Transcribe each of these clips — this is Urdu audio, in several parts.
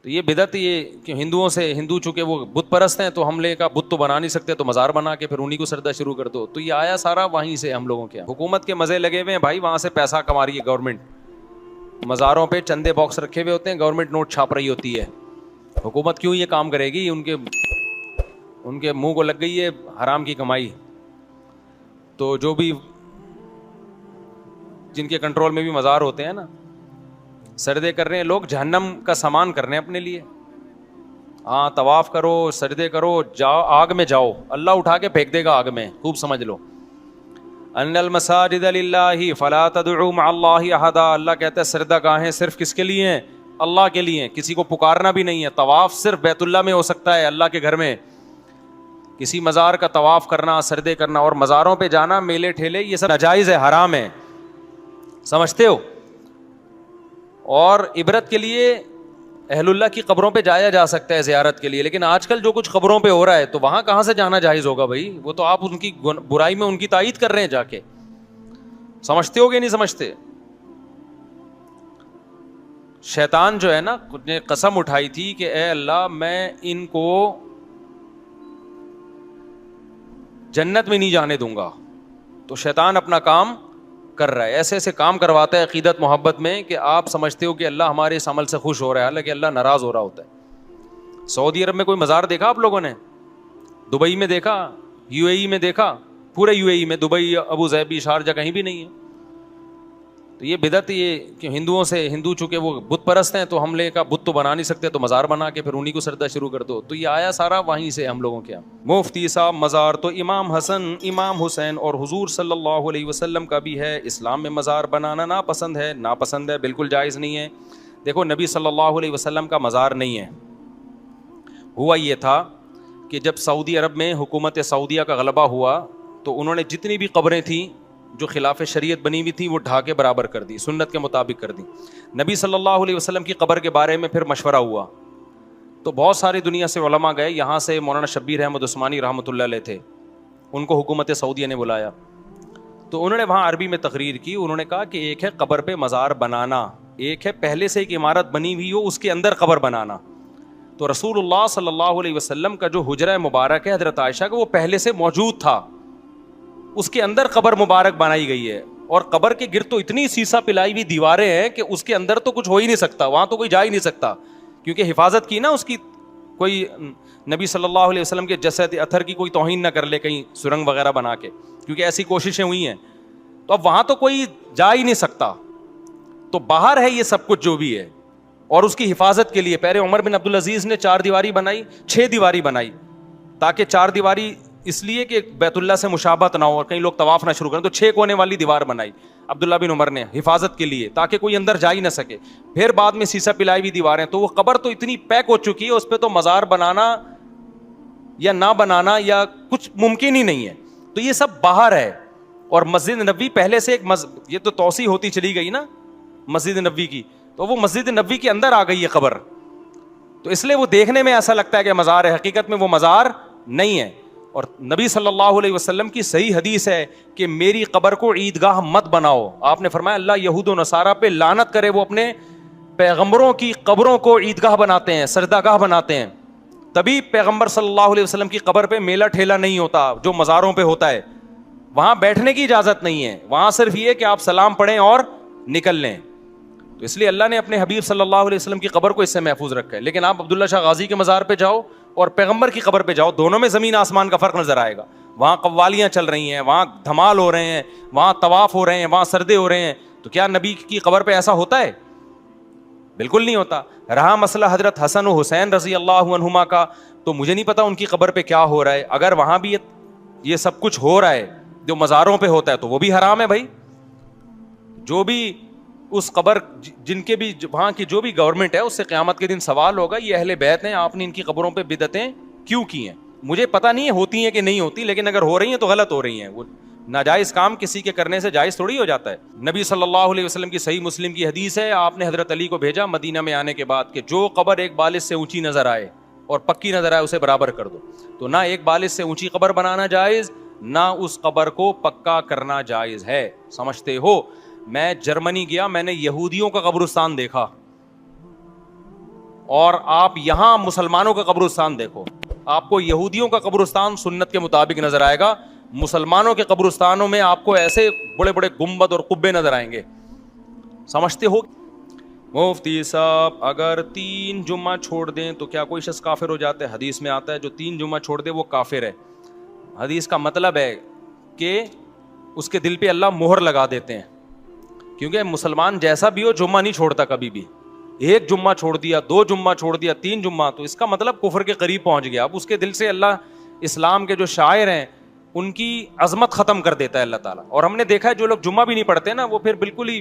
تو یہ بدعت یہ کہ ہندوؤں سے ہندو چونکہ وہ بت پرست ہیں تو ہم نے کہا بت تو بنا نہیں سکتے تو مزار بنا کے پھر انہیں کو سجدہ شروع کر دو. تو یہ آیا سارا وہیں سے ہم لوگوں کے حکومت کے مزے لگے ہوئے ہیں بھائی, وہاں سے پیسہ کما رہی ہے گورنمنٹ. مزاروں پہ چندے باکس رکھے ہوئے ہوتے ہیں, گورنمنٹ نوٹ چھاپ رہی ہوتی ہے. حکومت کیوں یہ کام کرے گی؟ ان کے منہ کو لگ گئی ہے حرام کی کمائی. تو جو بھی جن کے کنٹرول میں بھی مزار ہوتے ہیں نا, سجدے کر رہے ہیں لوگ, جہنم کا سامان کر رہے ہیں اپنے لیے. ہاں طواف کرو, سجدے کرو, جاؤ آگ میں جاؤ, اللہ اٹھا کے پھینک دے گا آگ میں. خوب سمجھ لو, ان المساجد للہ فلا تدعوا مع اللہ احدا. اللہ کہتا ہے سجدہ گاہیں صرف کس کے لیے ہیں؟ اللہ کے لیے. کسی کو پکارنا بھی نہیں ہے. طواف صرف بیت اللہ میں ہو سکتا ہے, اللہ کے گھر میں. کسی مزار کا طواف کرنا, سجدے کرنا اور مزاروں پہ جانا, میلے ٹھیلے, یہ سب ناجائز ہے, حرام ہے. سمجھتے ہو؟ اور عبرت کے لیے اہل اللہ کی قبروں پہ جایا جا سکتا ہے زیارت کے لیے, لیکن آج کل جو کچھ قبروں پہ ہو رہا ہے تو وہاں کہاں سے جانا جائز ہوگا بھائی؟ وہ تو آپ ان کی برائی میں ان کی تائید کر رہے ہیں جا کے. سمجھتے ہو کہ نہیں سمجھتے؟ شیطان جو ہے نا نے قسم اٹھائی تھی کہ اے اللہ میں ان کو جنت میں نہیں جانے دوں گا. تو شیطان اپنا کام کر رہا ہے, ایسے ایسے کام کرواتا ہے عقیدت محبت میں کہ آپ سمجھتے ہو کہ اللہ ہمارے اس عمل سے خوش ہو رہا ہے, حالانکہ اللہ ناراض ہو رہا ہوتا ہے. سعودی عرب میں کوئی مزار دیکھا آپ لوگوں نے؟ دبئی میں دیکھا؟ یو اے ای میں دیکھا؟ پورے یو اے ای میں, دبئی, ابو ظہبی, شارجہ کہیں بھی نہیں ہے. تو یہ بدعت یہ کہ ہندوؤں سے ہندو چونکہ وہ بت پرست ہیں تو ہم نے کہا بت تو بنا نہیں سکتے تو مزار بنا کے پھر انہیں کو سجدہ شروع کر دو. تو یہ آیا سارا وہیں سے ہم لوگوں کے یہاں. مفتی صاحب مزار تو امام حسن, امام حسین اور حضور صلی اللہ علیہ وسلم کا بھی ہے. اسلام میں مزار بنانا ناپسند ہے. ناپسند ہے, بالکل جائز نہیں ہے. دیکھو نبی صلی اللہ علیہ وسلم کا مزار نہیں ہے. ہوا یہ تھا کہ جب سعودی عرب میں حکومت سعودیہ کا غلبہ ہوا تو انہوں نے جتنی بھی قبریں تھیں جو خلاف شریعت بنی ہوئی تھی وہ ڈھا کے برابر کر دی, سنت کے مطابق کر دی. نبی صلی اللہ علیہ وسلم کی قبر کے بارے میں پھر مشورہ ہوا تو بہت ساری دنیا سے علماء گئے. یہاں سے مولانا شبیر احمد عثمانی رحمۃ اللہ علیہ تھے, ان کو حکومت سعودیہ نے بلایا تو انہوں نے وہاں عربی میں تقریر کی. انہوں نے کہا کہ ایک ہے قبر پہ مزار بنانا, ایک ہے پہلے سے ایک عمارت بنی ہوئی ہو اس کے اندر قبر بنانا. تو رسول اللہ صلی اللہ علیہ وسلم کا جو حجرہ مبارک ہے حضرت عائشہ کا, وہ پہلے سے موجود تھا, اس کے اندر قبر مبارک بنائی گئی ہے. اور قبر کے گرد تو اتنی سیسا پلائی ہوئی دیواریں ہیں کہ اس کے اندر تو کچھ ہو ہی نہیں سکتا, وہاں تو کوئی جا ہی نہیں سکتا, کیونکہ حفاظت کی نا اس کی. کوئی نبی صلی اللہ علیہ وسلم کے جسد اتھر کی کوئی توہین نہ کر لے کہیں سرنگ وغیرہ بنا کے, کیونکہ ایسی کوششیں ہوئی ہیں. تو اب وہاں تو کوئی جا ہی نہیں سکتا, تو باہر ہے یہ سب کچھ جو بھی ہے. اور اس کی حفاظت کے لیے پہلے عمر بن عبدالعزیز نے 4 دیواری بنائی, 6 دیواری بنائی, تاکہ 4 دیواری اس لیے کہ بیت اللہ سے مشابہت نہ ہو اور کہیں لوگ طواف نہ شروع کریں, تو 6 کونے والی دیوار بنائی عبداللہ بن عمر نے حفاظت کے لیے, تاکہ کوئی اندر جا ہی نہ سکے. پھر بعد میں سیسا پلائی ہوئی دیواریں, تو وہ قبر تو اتنی پیک ہو چکی ہے اس پہ تو مزار بنانا یا نہ بنانا یا کچھ ممکن ہی نہیں ہے. تو یہ سب باہر ہے. اور مسجد نبوی پہلے سے ایک یہ تو توسیع ہوتی چلی گئی نا مسجد نبوی کی, تو وہ مسجد نبوی کے اندر آ گئی ہے قبر, تو اس لیے وہ دیکھنے میں ایسا لگتا ہے کہ مزار ہے, حقیقت میں وہ مزار نہیں ہے. اور نبی صلی اللہ علیہ وسلم کی صحیح حدیث ہے کہ میری قبر کو عیدگاہ مت بناؤ. آپ نے فرمایا اللہ یہود و نصارہ پہ لعنت کرے, وہ اپنے پیغمبروں کی قبروں کو عیدگاہ بناتے ہیں, سجدہ گاہ بناتے ہیں. تبھی پیغمبر صلی اللہ علیہ وسلم کی قبر پہ میلہ ٹھیلا نہیں ہوتا جو مزاروں پہ ہوتا ہے. وہاں بیٹھنے کی اجازت نہیں ہے, وہاں صرف یہ کہ آپ سلام پڑھیں اور نکل لیں. تو اس لیے اللہ نے اپنے حبیب صلی اللہ علیہ وسلم کی قبر کو اس سے محفوظ رکھا ہے. لیکن آپ عبداللہ شاہ غازی کے مزار پہ جاؤ اور پیغمبر کی قبر پہ جاؤ, دونوں میں زمین آسمان کا فرق نظر آئے گا. وہاں قوالیاں چل رہی ہیں, وہاں دھمال ہو رہے ہیں, وہاں طواف ہو رہے ہیں, وہاں سردے ہو رہے ہیں. تو کیا نبی کی قبر پہ ایسا ہوتا ہے؟ بالکل نہیں ہوتا. رہا مسئلہ حضرت حسن و حسین رضی اللہ عنہما کا, تو مجھے نہیں پتا ان کی قبر پہ کیا ہو رہا ہے. اگر وہاں بھی یہ سب کچھ ہو رہا ہے جو مزاروں پہ ہوتا ہے تو وہ بھی حرام ہے بھائی. جو بھی اس قبر جن کے بھی وہاں کی جو بھی گورنمنٹ ہے اس سے قیامت کے دن سوال ہوگا, یہ اہل بیت ہیں, آپ نے ان کی قبروں پہ بدعتیں کیوں کی ہیں. مجھے پتا نہیں ہے ہوتی ہیں کہ نہیں ہوتی, لیکن اگر ہو رہی ہیں تو غلط ہو رہی ہیں. وہ ناجائز کام کسی کے کرنے سے جائز تھوڑی ہو جاتا ہے. نبی صلی اللہ علیہ وسلم کی صحیح مسلم کی حدیث ہے, آپ نے حضرت علی کو بھیجا مدینہ میں آنے کے بعد کہ جو قبر ایک بالش سے اونچی نظر آئے اور پکی نظر آئے اسے برابر کر دو. تو نہ ایک بالش سے اونچی قبر بنانا جائز, نہ اس قبر کو پکا کرنا جائز ہے. سمجھتے ہو؟ میں جرمنی گیا, میں نے یہودیوں کا قبرستان دیکھا اور آپ یہاں مسلمانوں کا قبرستان دیکھو, آپ کو یہودیوں کا قبرستان سنت کے مطابق نظر آئے گا, مسلمانوں کے قبرستانوں میں آپ کو ایسے بڑے بڑے گنبد اور قبے نظر آئیں گے. سمجھتے ہو؟ مفتی صاحب اگر 3 جمعہ چھوڑ دیں تو کیا کوئی شخص کافر ہو جاتا ہے؟ حدیث میں آتا ہے جو 3 جمعہ چھوڑ دے وہ کافر ہے. حدیث کا مطلب ہے کہ اس کے دل پہ اللہ مہر لگا دیتے ہیں, کیونکہ مسلمان جیسا بھی ہو جمعہ نہیں چھوڑتا کبھی بھی. 1 جمعہ چھوڑ دیا, 2 جمعہ چھوڑ دیا, 3 جمعہ, تو اس کا مطلب کفر کے قریب پہنچ گیا. اب اس کے دل سے اللہ اسلام کے جو شاعر ہیں ان کی عظمت ختم کر دیتا ہے اللہ تعالیٰ. اور ہم نے دیکھا ہے جو لوگ جمعہ بھی نہیں پڑھتے نا, وہ پھر بالکل ہی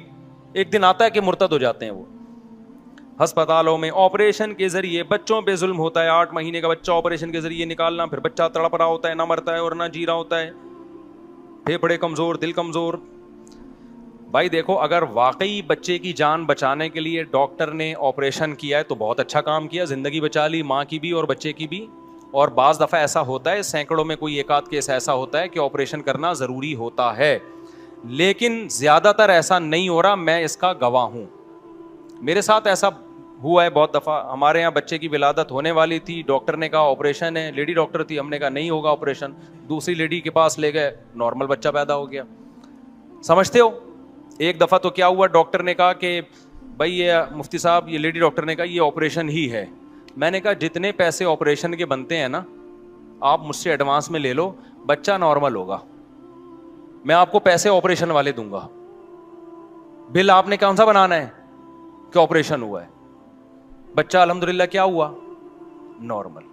ایک دن آتا ہے کہ مرتد ہو جاتے ہیں. وہ ہسپتالوں میں آپریشن کے ذریعے بچوں پہ ظلم ہوتا ہے. 8 مہینے کا بچہ آپریشن کے ذریعے نکالنا, پھر بچہ تڑپ رہا ہوتا ہے, نہ مرتا ہے اور نہ جی رہا ہوتا ہے, پھیپھڑے کمزور, دل کمزور. بھائی دیکھو, اگر واقعی بچے کی جان بچانے کے لیے ڈاکٹر نے آپریشن کیا ہے تو بہت اچھا کام کیا, زندگی بچا لی ماں کی بھی اور بچے کی بھی. اور بعض دفعہ ایسا ہوتا ہے, سینکڑوں میں کوئی 1 آدھ کیس ایسا ہوتا ہے کہ آپریشن کرنا ضروری ہوتا ہے, لیکن زیادہ تر ایسا نہیں ہو رہا. میں اس کا گواہ ہوں, میرے ساتھ ایسا ہوا ہے بہت دفعہ. ہمارے یہاں بچے کی ولادت ہونے والی تھی, ڈاکٹر نے کہا آپریشن ہے, لیڈی ڈاکٹر تھی, ہم نے کہا نہیں ہوگا آپریشن. دوسری لیڈی کے پاس لے گئے, نارمل بچہ پیدا ہو گیا. سمجھتے ہو؟ ایک دفعہ تو کیا ہوا, ڈاکٹر نے کہا کہ بھائی یہ مفتی صاحب, یہ لیڈی ڈاکٹر نے کہا یہ آپریشن ہی ہے. میں نے کہا جتنے پیسے آپریشن کے بنتے ہیں نا آپ مجھ سے ایڈوانس میں لے لو, بچہ نارمل ہوگا, میں آپ کو پیسے آپریشن والے دوں گا. بل آپ نے کون سا بنانا ہے کہ آپریشن ہوا ہے, بچہ الحمدللہ کیا ہوا, نارمل.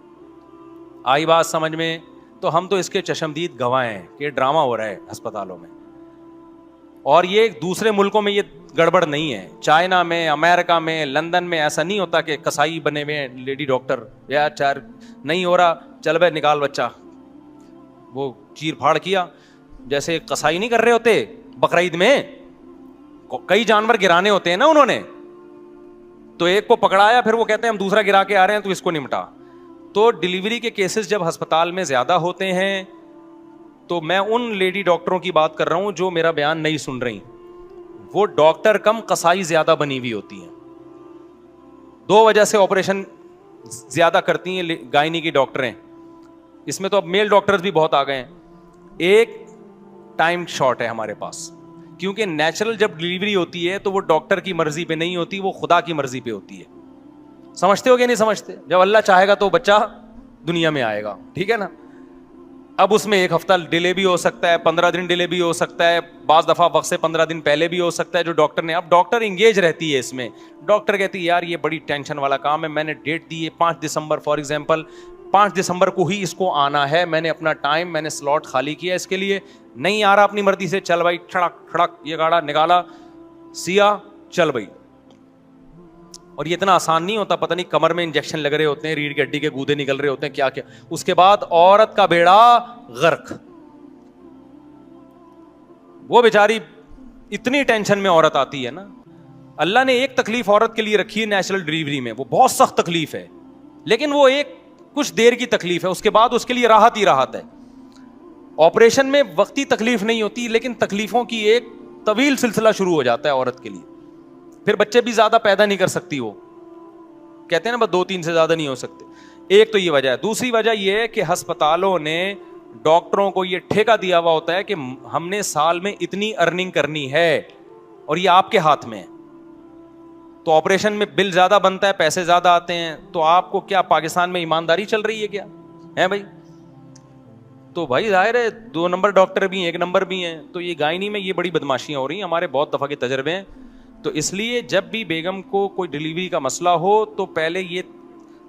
آئی بات سمجھ میں؟ تو ہم تو اس کے چشمدید گواہ ہیں کہ ڈرامہ ہو رہا ہے ہسپتالوں میں. اور یہ دوسرے ملکوں میں یہ گڑبڑ نہیں ہے, چائنا میں, امریکہ میں, لندن میں ایسا نہیں ہوتا کہ کسائی بنے ہوئے ہیں لیڈی ڈاکٹر, یا چار نہیں ہو رہا چل بھائی نکال بچہ, وہ چیر پھاڑ کیا. جیسے کسائی نہیں کر رہے ہوتے بقرعید میں, کئی جانور گرانے ہوتے ہیں نا انہوں نے, تو ایک کو پکڑایا, پھر وہ کہتے ہیں ہم دوسرا گرا کے آ رہے ہیں تو اس کو نمٹا. تو ڈلیوری کے کیسز جب ہسپتال میں زیادہ ہوتے ہیں تو میں ان لیڈی ڈاکٹروں کی بات کر رہا ہوں جو میرا بیان نہیں سن رہی. وہ ڈاکٹر کم قصائی زیادہ بنی ہوئی ہوتی ہیں. 2 وجہ سے آپریشن زیادہ کرتی ہیں گائنی کی ڈاکٹریں. اس میں تو اب میل ڈاکٹرز بھی بہت آ گئے ہیں. ایک ٹائم شارٹ ہے ہمارے پاس, کیونکہ نیچرل جب ڈلیوری ہوتی ہے تو وہ ڈاکٹر کی مرضی پہ نہیں ہوتی, وہ خدا کی مرضی پہ ہوتی ہے. سمجھتے ہو کہ نہیں سمجھتے؟ جب اللہ چاہے گا تو بچہ دنیا میں آئے گا, ٹھیک ہے نا. اب اس میں 1 ہفتہ ڈیلے بھی ہو سکتا ہے, 15 دن ڈیلے بھی ہو سکتا ہے, بعض دفعہ وقت سے 15 دن پہلے بھی ہو سکتا ہے جو ڈاکٹر نے. اب ڈاکٹر انگیج رہتی ہے اس میں, ڈاکٹر کہتی ہے یار یہ بڑی ٹینشن والا کام ہے, میں نے ڈیٹ دی ہے 5 دسمبر فار ایگزامپل, 5 دسمبر کو ہی اس کو آنا ہے, میں نے اپنا ٹائم, میں نے سلاٹ خالی کیا اس کے لیے, نہیں آ رہا اپنی مرضی سے, چل بھائی کھڑک کھڑک یہ گاڑا نکالا, سیا چل بھائی. اور یہ اتنا آسان نہیں ہوتا, پتہ نہیں کمر میں انجیکشن لگ رہے ہوتے ہیں, ریڑھ کی ہڈی کے گودے نکل رہے ہوتے ہیں, کیا کیا. اس کے بعد عورت کا بیڑا غرق. وہ بیچاری اتنی ٹینشن میں عورت آتی ہے نا. اللہ نے ایک تکلیف عورت کے لیے رکھی ہے نیچرل ڈلیوری میں, وہ بہت سخت تکلیف ہے, لیکن وہ ایک کچھ دیر کی تکلیف ہے, اس کے بعد اس کے لیے راحت ہی راحت ہے. آپریشن میں وقتی تکلیف نہیں ہوتی, لیکن تکلیفوں کی ایک طویل سلسلہ شروع ہو جاتا ہے عورت کے لیے. پھر بچے بھی زیادہ پیدا نہیں کر سکتی, وہ کہتے ہیں نا بس 2-3 سے زیادہ نہیں ہو سکتے. ایک تو یہ وجہ ہے. دوسری وجہ یہ ہے کہ ہسپتالوں نے ڈاکٹروں کو یہ ٹھیکہ دیا ہوا ہوتا ہے کہ ہم نے سال میں اتنی ارننگ کرنی ہے اور یہ آپ کے ہاتھ میں ہے. تو آپریشن میں بل زیادہ بنتا ہے, پیسے زیادہ آتے ہیں, تو آپ کو کیا پاکستان میں ایمانداری چل رہی ہے کیا ہے بھائی؟ تو بھائی ظاہر ہے 2 نمبر ڈاکٹر بھی ہیں, 1 نمبر بھی ہیں. تو یہ گائنی میں یہ بڑی بدماشیاں ہو رہی ہیں, ہمارے بہت دفعہ کے تجربے ہیں. تو اس لیے جب بھی بیگم کو کوئی ڈلیوری کا مسئلہ ہو تو پہلے یہ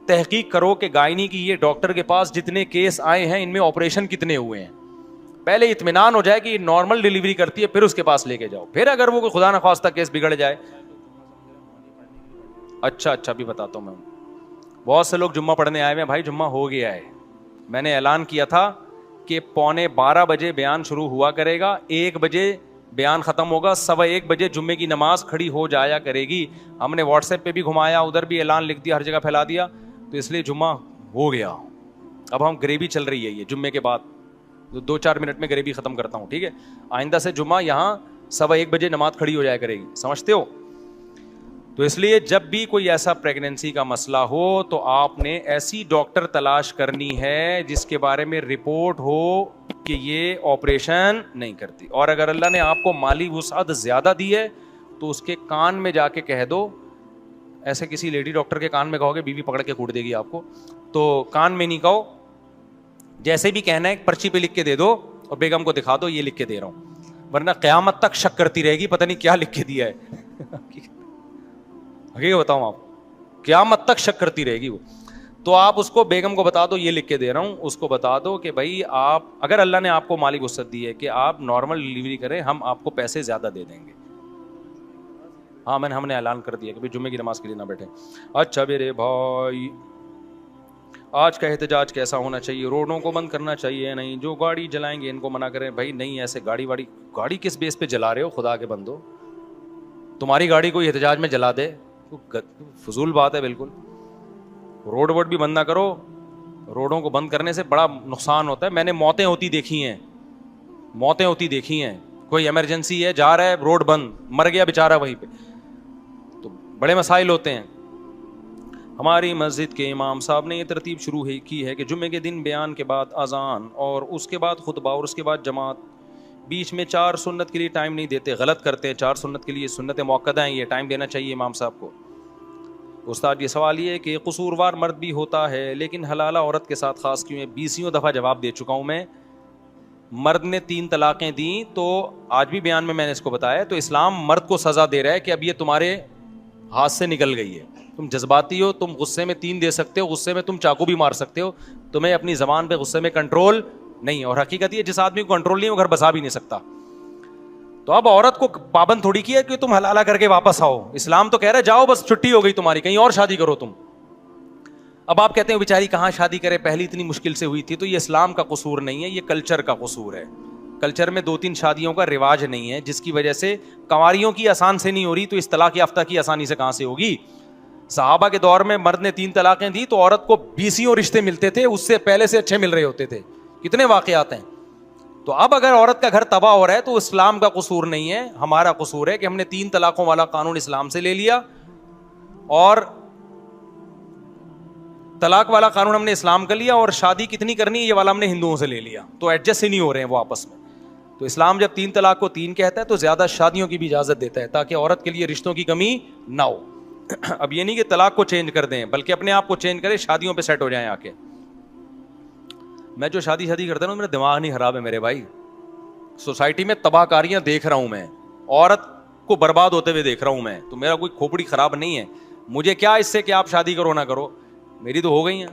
تحقیق کرو کہ گائنی کی یہ ڈاکٹر کے پاس جتنے کیس آئے ہیں ان میں آپریشن کتنے ہوئے ہیں. پہلے اطمینان ہو جائے کہ یہ نارمل ڈلیوری کرتی ہے, پھر اس کے پاس لے کے جاؤ. پھر اگر وہ خدا نخواستہ کیس بگڑ جائے. اچھا بھی بتاتا ہوں میں. بہت سے لوگ جمعہ پڑھنے آئے ہوئے ہیں, بھائی جمعہ ہو گیا ہے. میں نے اعلان کیا تھا کہ 11:15 بجے بیان شروع ہوا کرے گا, 1 بجے بیان ختم ہوگا, 1:15 بجے جمعے کی نماز کھڑی ہو جایا کرے گی. ہم نے واٹس ایپ پہ بھی گھمایا, ادھر بھی اعلان لکھ دیا, ہر جگہ پھیلا دیا, تو اس لیے جمعہ ہو گیا. اب ہم گریوی چل رہی ہے یہ جمعے کے بعد, 2-4 منٹ میں گریوی ختم کرتا ہوں, ٹھیک ہے. آئندہ سے جمعہ یہاں 1:15 بجے نماز کھڑی ہو جایا کرے گی, سمجھتے ہو. تو اس لیے جب بھی کوئی ایسا پریگنینسی کا مسئلہ ہو تو آپ نے ایسی ڈاکٹر تلاش کرنی ہے جس کے بارے میں رپورٹ ہو کہ یہ آپریشن نہیں کرتی. اور اگر اللہ نے آپ کو مالی وسعت زیادہ دی ہے تو اس کے کان میں جا کے کہہ دو. ایسے کسی لیڈی ڈاکٹر کے کان میں کہو گے بیوی پکڑ کے کوٹ دے گی آپ کو, تو کان میں نہیں کہو, جیسے بھی کہنا ہے ایک پرچی پہ لکھ کے دے دو اور بیگم کو دکھا دو یہ لکھ کے دے رہا ہوں, ورنہ قیامت تک شک کرتی رہے گی پتہ نہیں کیا لکھ کے دیا ہے. حقیقت بتاؤں آپ, قیامت تک شک کرتی رہے گی وہ. تو آپ اس کو بیگم کو بتا دو یہ لکھ کے دے رہا ہوں, اس کو بتا دو کہ بھائی آپ اگر اللہ نے آپ کو مالی وسعت دی ہے کہ آپ نارمل ڈلیوری کریں, ہم آپ کو پیسے زیادہ دے دیں گے. ہاں ہم نے اعلان کر دیا کہ بھائی جمعے کی نماز کے لیے نہ بیٹھے. اچھا میرے بھائی, آج کا احتجاج کیسا ہونا چاہیے؟ روڈوں کو بند کرنا چاہیے نہیں, جو گاڑی جلائیں گے ان کو منع کریں. بھائی نہیں, ایسے گاڑی کس بیس پہ جلا رہے ہو؟ خدا کے بندو, تمہاری گاڑی کوئی احتجاج میں جلا دے, فضول بات ہے بالکل. روڈ ووڈ بھی بند نہ کرو, روڈوں کو بند کرنے سے بڑا نقصان ہوتا ہے. میں نے موتیں ہوتی دیکھی ہیں, کوئی ایمرجنسی ہے جا رہا ہے روڈ بند, مر گیا بیچارہ وہیں پہ, تو بڑے مسائل ہوتے ہیں. ہماری مسجد کے امام صاحب نے یہ ترتیب شروع کی ہے کہ جمعے کے دن بیان کے بعد اذان اور اس کے بعد خطبہ اور اس کے بعد جماعت, بیچ میں 4 سنت کے لیے ٹائم نہیں دیتے. غلط کرتے ہیں, 4 سنت کے لیے سنت موقدہ ہیں, یہ ٹائم دینا چاہیے امام صاحب کو. استاد یہ سوال یہ ہے کہ قصوروار مرد بھی ہوتا ہے لیکن حلالہ عورت کے ساتھ خاص کیوں ہے؟ 20 دفعہ جواب دے چکا ہوں میں. مرد نے 3 طلاقیں دیں تو آج بھی بیان میں نے اس کو بتایا, تو اسلام مرد کو سزا دے رہا ہے کہ اب یہ تمہارے ہاتھ سے نکل گئی ہے. تم جذباتی ہو, تم غصے میں 3 دے سکتے ہو, غصے میں تم چاقو بھی مار سکتے ہو, تمہیں اپنی زبان پہ غصے میں کنٹرول نہیں. اور حقیقت یہ جس آدمی کو کنٹرول نہیں وہ گھر بسا بھی نہیں سکتا. تو اب عورت کو پابند تھوڑی کیا کہ تم حلالہ کر کے واپس آؤ. اسلام تو کہہ رہا ہے جاؤ بس چھٹی ہو گئی تمہاری, کہیں اور شادی کرو تم. اب آپ کہتے ہیں بیچاری کہاں شادی کرے, پہلی اتنی مشکل سے ہوئی تھی. تو یہ اسلام کا قصور نہیں ہے, یہ کلچر کا قصور ہے. کلچر میں 2-3 شادیوں کا رواج نہیں ہے, جس کی وجہ سے کنواریوں کی آسان سے نہیں ہو رہی, تو اس طلاق یافتہ کی آسانی سے کہاں سے ہوگی؟ صحابہ کے دور میں مرد نے 3 طلاقیں دی تو عورت کو 20 رشتے ملتے تھے, اس سے پہلے سے اچھے مل رہے ہوتے تھے. کتنے واقعات ہیں. تو اب اگر عورت کا گھر تباہ ہو رہا ہے تو اسلام کا قصور نہیں ہے, ہمارا قصور ہے کہ ہم نے 3 طلاقوں والا قانون اسلام سے لے لیا, اور طلاق والا قانون ہم نے اسلام کا لیا, اور شادی کتنی کرنی ہے یہ والا ہم نے ہندوؤں سے لے لیا. تو ایڈجسٹ ہی نہیں ہو رہے ہیں وہ آپس میں. تو اسلام جب 3 طلاق کو 3 کہتا ہے تو زیادہ شادیوں کی بھی اجازت دیتا ہے تاکہ عورت کے لیے رشتوں کی کمی نہ ہو. اب یہ نہیں کہ طلاق کو چینج کر دیں, بلکہ اپنے آپ کو چینج کریں, شادیوں پہ سیٹ ہو جائیں آ کے. میں جو شادی کرتا ہوں میرا دماغ نہیں خراب ہے میرے بھائی. سوسائٹی میں تباہ کاریاں دیکھ رہا ہوں میں, عورت کو برباد ہوتے ہوئے دیکھ رہا ہوں میں, تو میرا کوئی کھوپڑی خراب نہیں ہے. مجھے کیا اس سے کہ آپ شادی کرو نہ کرو, میری تو ہو گئی ہیں,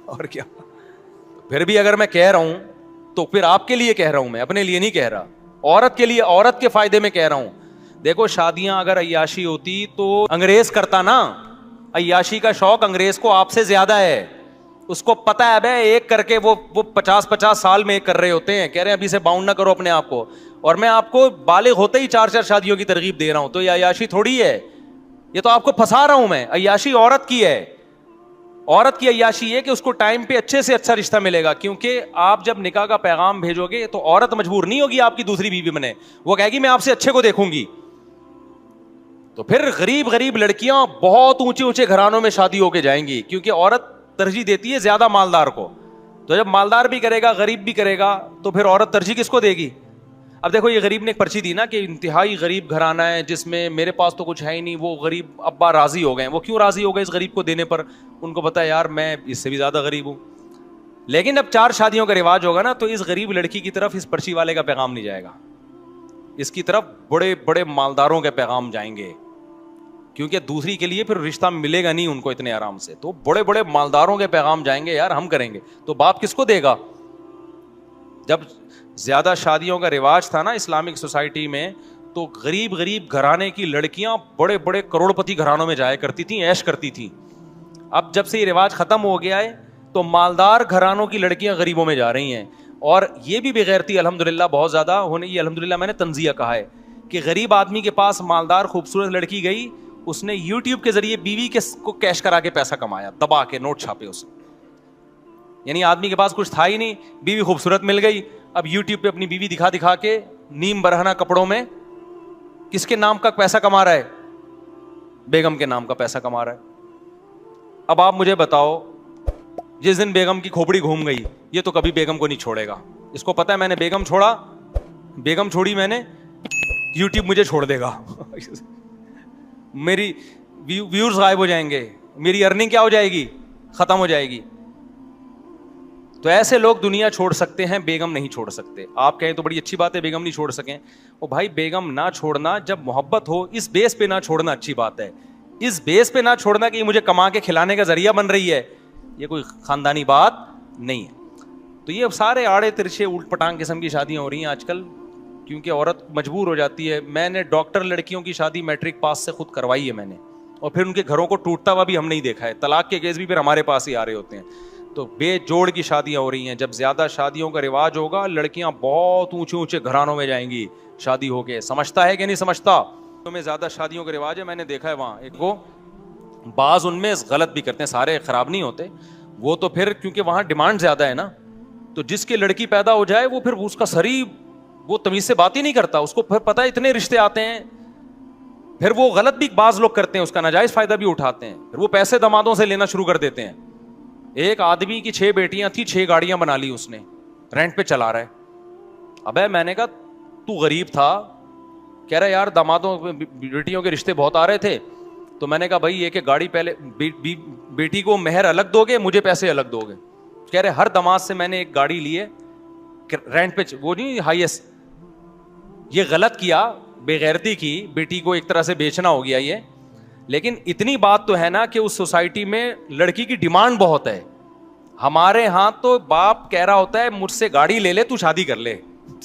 اور کیا. پھر بھی اگر میں کہہ رہا ہوں تو پھر آپ کے لیے کہہ رہا ہوں, میں اپنے لیے نہیں کہہ رہا, عورت کے لیے, عورت کے فائدے میں کہہ رہا ہوں. دیکھو شادیاں اگر عیاشی ہوتی تو انگریز کرتا نا, عیاشی کا شوق انگریز کو آپ سے زیادہ ہے. اس کو پتہ ہے بھائی ایک کر کے وہ 50 سال میں ایک کر رہے ہوتے ہیں, کہہ رہے ہیں ابھی سے باؤنڈ نہ کرو اپنے آپ کو, اور میں آپ کو بالغ ہوتے ہی 4 شادیوں کی ترغیب دے رہا ہوں. تو یہ عیاشی تھوڑی ہے, یہ تو آپ کو پھنسا رہا ہوں میں. عیاشی عورت کی ہے, عورت کی عیاشی ہے کہ اس کو ٹائم پہ اچھے سے اچھا رشتہ ملے گا. کیونکہ آپ جب نکاح کا پیغام بھیجو گے تو عورت مجبور نہیں ہوگی آپ کی دوسری بیوی بنے, وہ کہے گی میں آپ سے اچھے کو دیکھوں گی. تو پھر غریب لڑکیاں بہت اونچے گھرانوں میں شادی ہو کے جائیں گی, کیونکہ عورت ترجیح دیتی ہے زیادہ مالدار کو. تو جب مالدار بھی کرے گا غریب بھی کرے گا تو پھر عورت ترجیح کس کو دے گی؟ اب دیکھو یہ غریب نے ایک پرچی دی نا کہ انتہائی غریب گھرانہ ہے جس میں میرے پاس تو کچھ ہے ہی نہیں, وہ غریب ابا راضی ہو گئے. وہ کیوں راضی ہو گئے اس غریب کو دینے پر؟ ان کو پتا ہے یار میں اس سے بھی زیادہ غریب ہوں. لیکن اب 4 شادیوں کا رواج ہوگا نا تو اس غریب لڑکی کی طرف اس پرچی والے کا پیغام نہیں جائے گا, اس کی طرف بڑے مالداروں کے پیغام جائیں گے, کیونکہ دوسری کے لیے پھر رشتہ ملے گا نہیں ان کو اتنے آرام سے. تو بڑے مالداروں کے پیغام جائیں گے, یار ہم کریں گے. تو باپ کس کو دے گا؟ جب زیادہ شادیوں کا رواج تھا نا اسلامک سوسائٹی میں, تو غریب گھرانے کی لڑکیاں بڑے کروڑ پتی گھرانوں میں جایا کرتی تھیں, عیش کرتی تھیں. اب جب سے یہ رواج ختم ہو گیا ہے تو مالدار گھرانوں کی لڑکیاں غریبوں میں جا رہی ہیں. اور یہ بھی بغیرتی الحمدللہ بہت زیادہ ہونے, یہ الحمدللہ میں نے تنزیہ کہا ہے کہ غریب آدمی کے پاس مالدار خوبصورت لڑکی گئی, اس نے یوٹیوب کے ذریعے بیوی کو کیش کرا کے پیسہ کمایا, دبا کے نوٹ چھاپے اس. یعنی آدمی کے پاس کچھ تھا ہی نہیں, بیوی خوبصورت مل گئی, اب یوٹیوب پہ اپنی بیوی دکھا کے نیم برہنہ کپڑوں میں کس کے نام کا پیسہ کما رہا ہے؟ بیگم کے نام کا پیسہ کما رہا ہے. اب آپ مجھے بتاؤ, جس دن بیگم کی کھوپڑی گھوم گئی, یہ تو کبھی بیگم کو نہیں چھوڑے گا. اس کو پتا ہے میں نے بیگم چھوڑی میں نے, یوٹیوب مجھے چھوڑ دے گا. میری ویورز غائب ہو جائیں گے, میری ارننگ کیا ہو جائے گی, ختم ہو جائے گی. تو ایسے لوگ دنیا چھوڑ سکتے ہیں, بیگم نہیں چھوڑ سکتے. آپ کہیں تو بڑی اچھی بات ہے بیگم نہیں چھوڑ سکیں. او بھائی, بیگم نہ چھوڑنا, جب محبت ہو اس بیس پہ نہ چھوڑنا اچھی بات ہے. اس بیس پہ نہ چھوڑنا کہ یہ مجھے کما کے کھلانے کا ذریعہ بن رہی ہے, یہ کوئی خاندانی بات نہیں ہے. تو یہ سارے آڑے ترچے اولٹ پٹانگ قسم کی شادیاں ہو رہی ہیں آج کل, کیونکہ عورت مجبور ہو جاتی ہے. میں نے ڈاکٹر لڑکیوں کی شادی میٹرک پاس سے خود کروائی ہے میں نے, اور پھر ان کے گھروں کو ٹوٹتا ہوا بھی ہم نہیں دیکھا ہے. طلاق کے کیس بھی پھر ہمارے پاس ہی آ رہے ہوتے ہیں. تو بے جوڑ کی شادیاں ہو رہی ہیں. جب زیادہ شادیوں کا رواج ہوگا, لڑکیاں بہت اونچے اونچے گھرانوں میں جائیں گی شادی ہو کے. سمجھتا ہے کہ نہیں سمجھتا؟ میں زیادہ شادیوں کا رواج ہے, میں نے دیکھا ہے وہاں ایک وہ, بعض ان میں غلط بھی کرتے ہیں, سارے خراب نہیں ہوتے وہ. تو پھر کیونکہ وہاں ڈیمانڈ زیادہ ہے نا, تو جس کی لڑکی پیدا ہو جائے وہ پھر اس کا سری وہ تمیز سے بات ہی نہیں کرتا. اس کو پھر پتہ ہے اتنے رشتے آتے ہیں, پھر وہ غلط بھی بعض لوگ کرتے ہیں, اس کا ناجائز فائدہ بھی اٹھاتے ہیں. پھر وہ پیسے دمادوں سے لینا شروع کر دیتے ہیں. ایک آدمی کی 6 بیٹیاں تھیں, 6 گاڑیاں بنا لی اس نے, رینٹ پہ چلا رہا ہے. ابے میں نے کہا تو غریب تھا, کہہ رہا یار دامادوں بیٹیوں کے رشتے بہت آ رہے تھے. تو میں نے کہا بھائی ایک گاڑی پہلے بیٹی کو مہر الگ دو گے, مجھے پیسے الگ دو گے. کہہ رہے ہر داماد سے میں نے ایک گاڑی لی ہے رینٹ پہ, وہ نہیں ہائیسٹ. یہ غلط کیا, بے غیرتی کی, بیٹی کو ایک طرح سے بیچنا ہو گیا یہ. لیکن اتنی بات تو ہے نا کہ اس سوسائٹی میں لڑکی کی ڈیمانڈ بہت ہے. ہمارے ہاں تو باپ کہہ رہا ہوتا ہے مجھ سے گاڑی لے لے, تو شادی کر لے,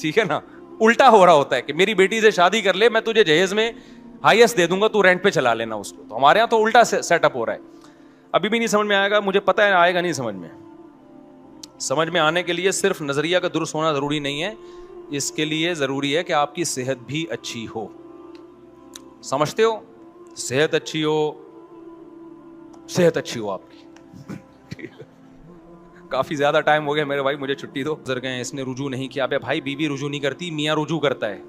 ٹھیک ہے نا. الٹا ہو رہا ہوتا ہے کہ میری بیٹی سے شادی کر لے, میں تجھے جہیز میں ہائیسٹ دے دوں گا, تو رینٹ پہ چلا لینا اس کو. تو ہمارے یہاں تو الٹا سیٹ اپ ہو رہا ہے. ابھی بھی نہیں سمجھ میں آئے گا, مجھے پتہ ہے آئے گا نہیں سمجھ میں. سمجھ میں آنے کے لیے صرف نظریہ کا درست ہونا ضروری نہیں ہے, اس کے لیے ضروری ہے کہ آپ کی صحت بھی اچھی ہو. سمجھتے ہو؟ صحت اچھی ہو آپ کی. کافی زیادہ ٹائم ہو گیا میرے بھائی, مجھے چھٹی دو. گزر گئے, اس نے رجوع نہیں کیا. بے بھائی بیوی رجوع نہیں کرتی, میاں رجوع کرتا ہے.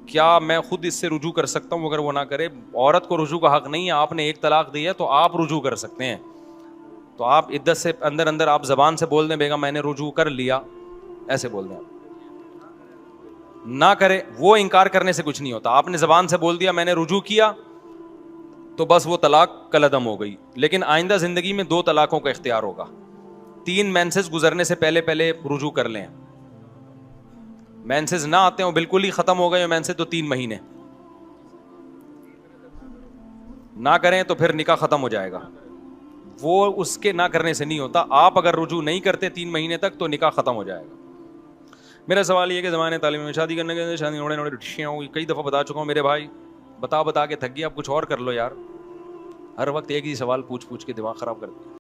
کیا میں خود اس سے رجوع کر سکتا ہوں اگر وہ نہ کرے؟ عورت کو رجوع کا حق نہیں ہے. آپ نے ایک طلاق دی ہے تو آپ رجوع کر سکتے ہیں. تو آپ عدت سے اندر آپ زبان سے بول دیں بیگم میں نے رجوع کر لیا, ایسے بول دیں. آپ نہ کرے, وہ انکار کرنے سے کچھ نہیں ہوتا. آپ نے زبان سے بول دیا میں نے رجوع کیا, تو بس وہ طلاق کلعدم ہو گئی. لیکن آئندہ زندگی میں 2 طلاقوں کا اختیار ہوگا. 3 مینسز گزرنے سے پہلے رجوع کر لیں. مینسز نہ آتے ہوں, بالکل ہی ختم ہو گئے مینسز, تو 3 مہینے نہ کریں تو پھر نکاح ختم ہو جائے گا. وہ اس کے نہ کرنے سے نہیں ہوتا. آپ اگر رجوع نہیں کرتے 3 مہینے تک تو نکاح ختم ہو جائے گا. میرا سوال یہ کہ زمانے تعلیم میں شادی کرنے کے شادی نوڑے کئی دفعہ بتا چکا ہوں میرے بھائی, بتا کے تھک گیا. اب کچھ اور کر لو یار, ہر وقت ایک ہی سوال پوچھ کے دماغ خراب کرتے ہیں.